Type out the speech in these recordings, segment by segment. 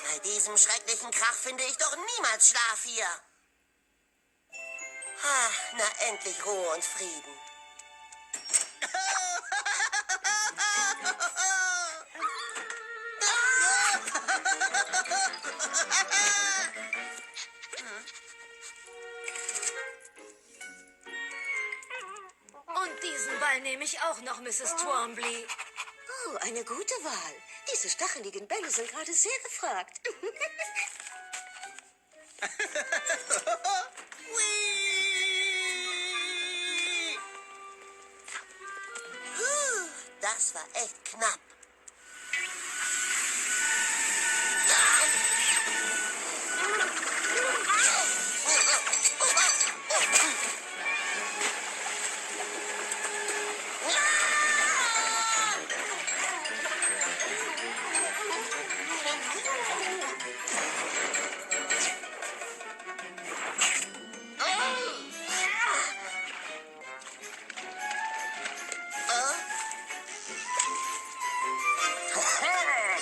Bei diesem schrecklichen Krach finde ich doch niemals Schlaf hier. Na, endlich Ruhe und Frieden. Und diesen Ball nehme ich auch noch, Mrs. Twombly. Oh, eine gute Wahl. Diese stacheligen Bälle sind gerade sehr gefragt. Das war echt knapp.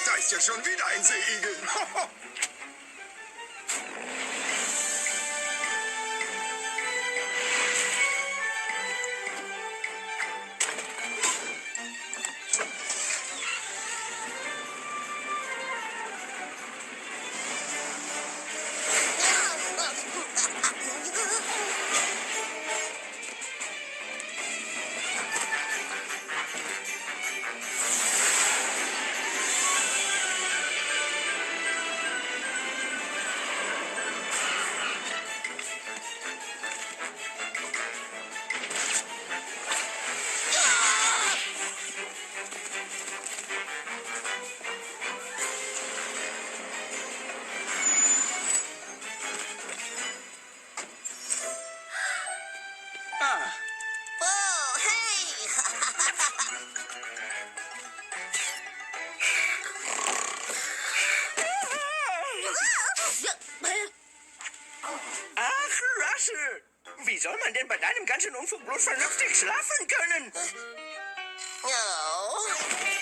Da ist ja schon wieder ein Seeigel. Oh, hey! Ach, Russell, wie soll man denn bei deinem ganzen Unfug bloß vernünftig schlafen können? Oh.